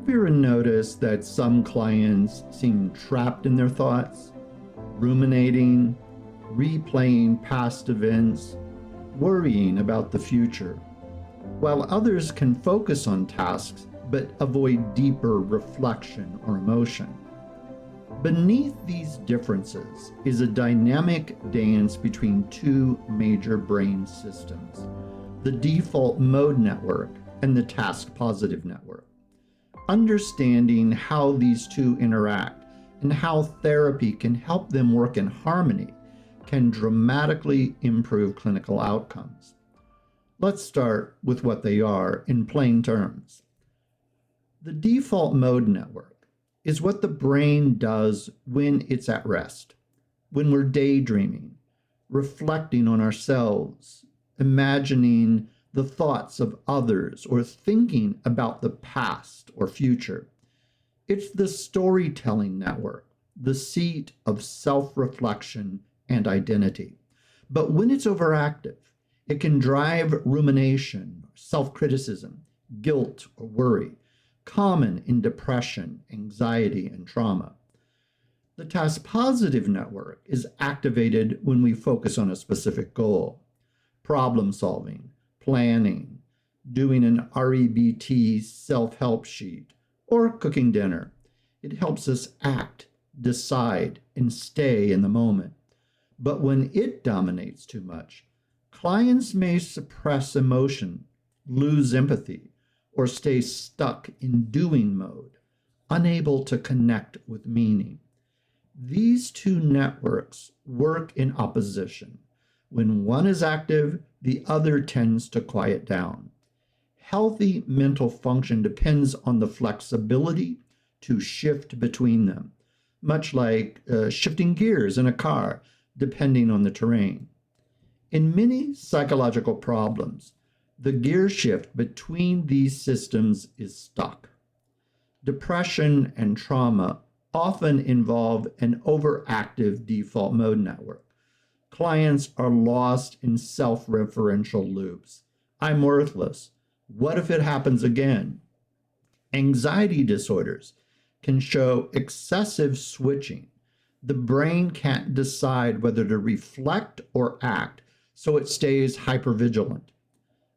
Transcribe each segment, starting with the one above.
Have you ever noticed that some clients seem trapped in their thoughts, ruminating, replaying past events, worrying about the future, while others can focus on tasks but avoid deeper reflection or emotion? Beneath these differences is a dynamic dance between two major brain systems, the default mode network and the task-positive network. Understanding how these two interact and how therapy can help them work in harmony can dramatically improve clinical outcomes. Let's start with what they are in plain terms. The default mode network is what the brain does when it's at rest, when we're daydreaming, reflecting on ourselves, imagining the thoughts of others, or thinking about the past or future. It's the storytelling network, the seat of self-reflection and identity. But when it's overactive, it can drive rumination, self-criticism, guilt, or worry, common in depression, anxiety, and trauma. The task-positive network is activated when we focus on a specific goal, problem-solving, planning, doing an REBT self-help sheet, or cooking dinner. It helps us act, decide, and stay in the moment. But when it dominates too much, clients may suppress emotion, lose empathy, or stay stuck in doing mode, unable to connect with meaning. These two networks work in opposition. When one is active, the other tends to quiet down. Healthy mental function depends on the flexibility to shift between them, much like shifting gears in a car, depending on the terrain. In many psychological problems, the gear shift between these systems is stuck. Depression and trauma often involve an overactive default mode network. Clients are lost in self-referential loops. I'm worthless. What if it happens again? Anxiety disorders can show excessive switching. The brain can't decide whether to reflect or act, so it stays hypervigilant.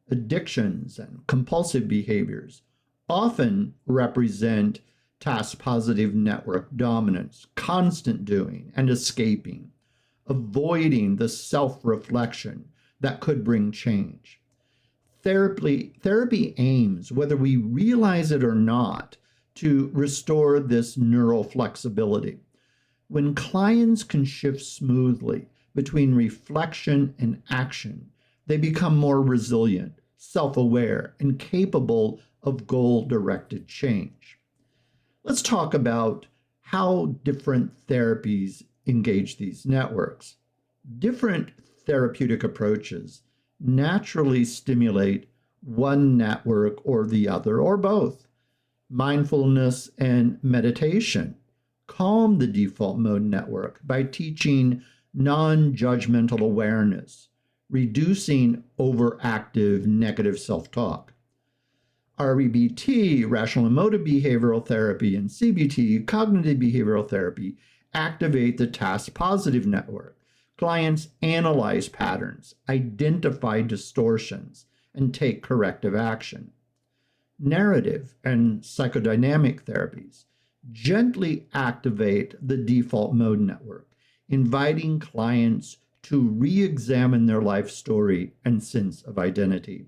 Addictions and compulsive behaviors often represent task-positive network dominance, constant doing and escaping, avoiding the self-reflection that could bring change. Therapy aims, whether we realize it or not, to restore this neural flexibility. When clients can shift smoothly between reflection and action, they become more resilient, self-aware, and capable of goal-directed change. Let's talk about how different therapies engage these networks. Different therapeutic approaches naturally stimulate one network or the other, or both. Mindfulness and meditation calm the default mode network by teaching non-judgmental awareness, reducing overactive negative self-talk. REBT, rational emotive behavioral therapy, and CBT, cognitive behavioral therapy, activate the task-positive network. Clients analyze patterns, identify distortions, and take corrective action. Narrative and psychodynamic therapies gently activate the default mode network, inviting clients to re-examine their life story and sense of identity.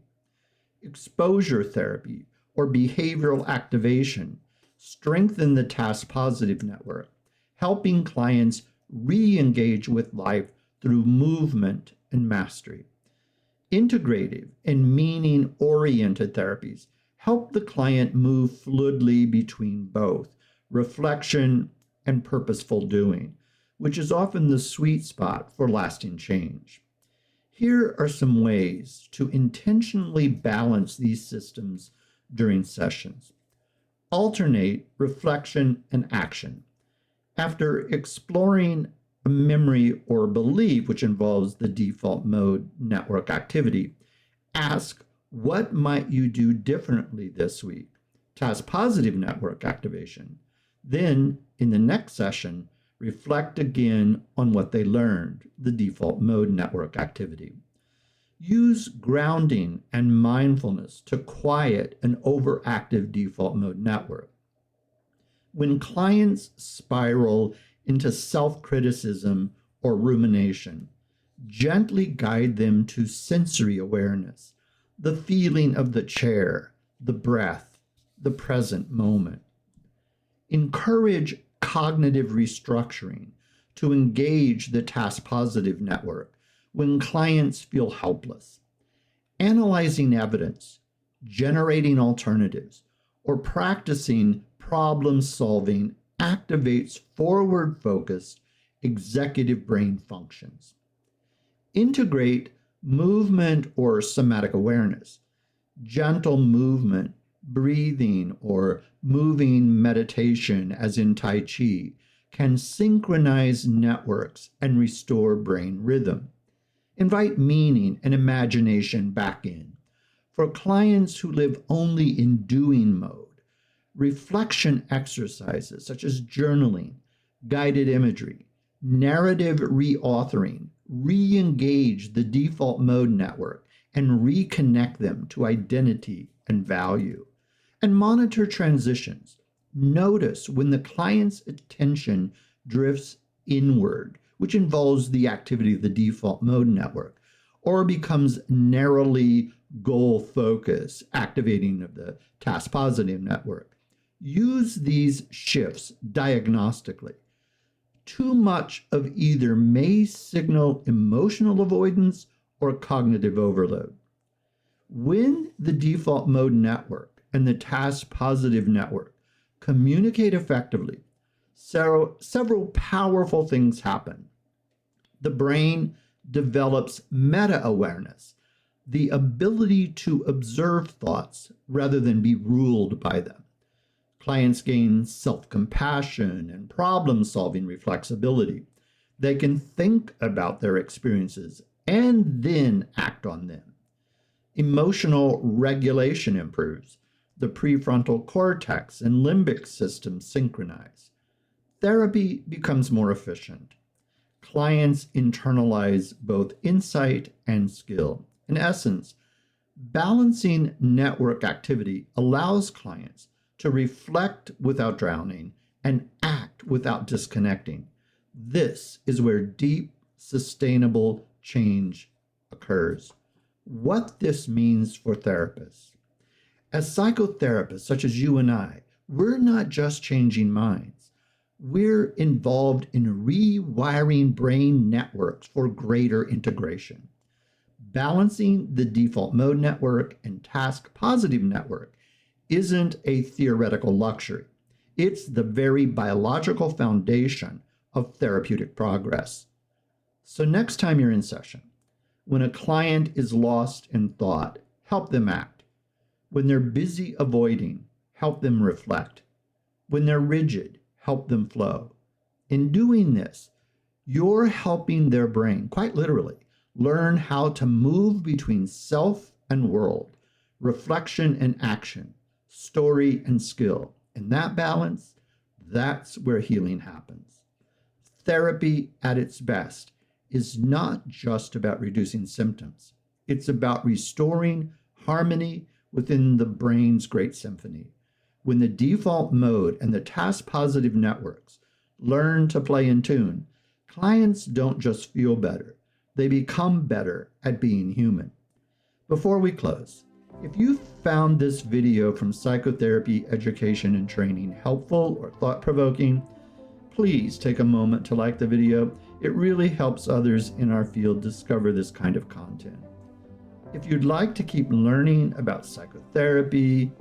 Exposure therapy or behavioral activation strengthen the task-positive network, helping clients re-engage with life through movement and mastery. Integrative and meaning-oriented therapies help the client move fluidly between both reflection and purposeful doing, which is often the sweet spot for lasting change. Here are some ways to intentionally balance these systems during sessions. Alternate reflection and action. After exploring a memory or belief which involves the default mode network activity, ask, what might you do differently this week task positive network activation. Then, in the next session, reflect again on what they learned, the default mode network activity. Use grounding and mindfulness to quiet an overactive default mode network. When clients spiral into self-criticism or rumination, gently guide them to sensory awareness, the feeling of the chair, the breath, the present moment. Encourage cognitive restructuring to engage the task positive network when clients feel helpless. Analyzing evidence, generating alternatives, or practicing problem solving activates forward-focused executive brain functions. Integrate movement or somatic awareness, gentle movement, breathing, or moving meditation, as in Tai Chi, can synchronize networks and restore brain rhythm. Invite meaning and imagination back in. For clients who live only in doing mode, reflection exercises such as journaling, guided imagery, narrative reauthoring, re-engage the default mode network and reconnect them to identity and value. And monitor transitions. Notice when the client's attention drifts inward, which involves the activity of the default mode network, or becomes narrowly goal-focused, activating of the task-positive network. Use these shifts diagnostically. Too much of either may signal emotional avoidance or cognitive overload. When the default mode network and the task-positive network communicate effectively, several powerful things happen. The brain develops meta-awareness, the ability to observe thoughts rather than be ruled by them. Clients gain self-compassion and problem-solving reflexibility. They can think about their experiences and then act on them. Emotional regulation improves. The prefrontal cortex and limbic system synchronize. Therapy becomes more efficient. Clients internalize both insight and skill. In essence, balancing network activity allows clients to reflect without drowning and act without disconnecting. This is where deep, sustainable change occurs. What this means for therapists. As psychotherapists, such as you and I, we're not just changing minds. We're involved in rewiring brain networks for greater integration. Balancing the default mode network and task-positive network isn't a theoretical luxury. It's the very biological foundation of therapeutic progress. So next time you're in session, when a client is lost in thought, help them act. When they're busy avoiding, help them reflect. When they're rigid, help them flow. In doing this, you're helping their brain, quite literally, learn how to move between self and world, reflection and action, story and skill. And that balance, that's where healing happens. Therapy at its best is not just about reducing symptoms. It's about restoring harmony within the brain's great symphony. When the default mode and the task-positive networks learn to play in tune, clients don't just feel better, they become better at being human. Before we close, if you found this video from Psychotherapy Education and Training helpful or thought-provoking, please take a moment to like the video. It really helps others in our field discover this kind of content. If you'd like to keep learning about psychotherapy,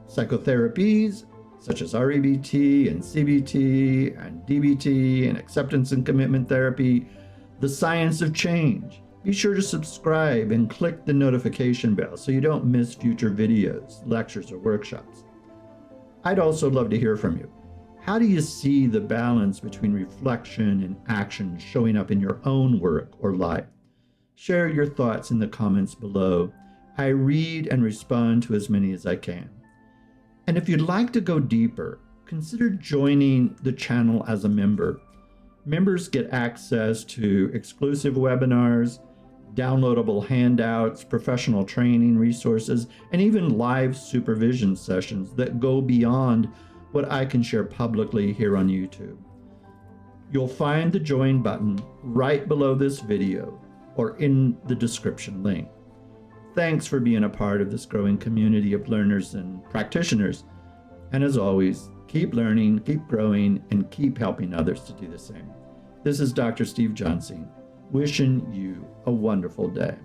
psychotherapies such as REBT and CBT and DBT and acceptance and commitment therapy, the science of change, be sure to subscribe and click the notification bell so you don't miss future videos, lectures, or workshops. I'd also love to hear from you. How do you see the balance between reflection and action showing up in your own work or life? Share your thoughts in the comments below. I read and respond to as many as I can. And if you'd like to go deeper, consider joining the channel as a member. Members get access to exclusive webinars, downloadable handouts, professional training resources, and even live supervision sessions that go beyond what I can share publicly here on YouTube. You'll find the join button right below this video or in the description link. Thanks for being a part of this growing community of learners and practitioners. And as always, keep learning, keep growing, and keep helping others to do the same. This is Dr. Steve Johnson, wishing you a wonderful day.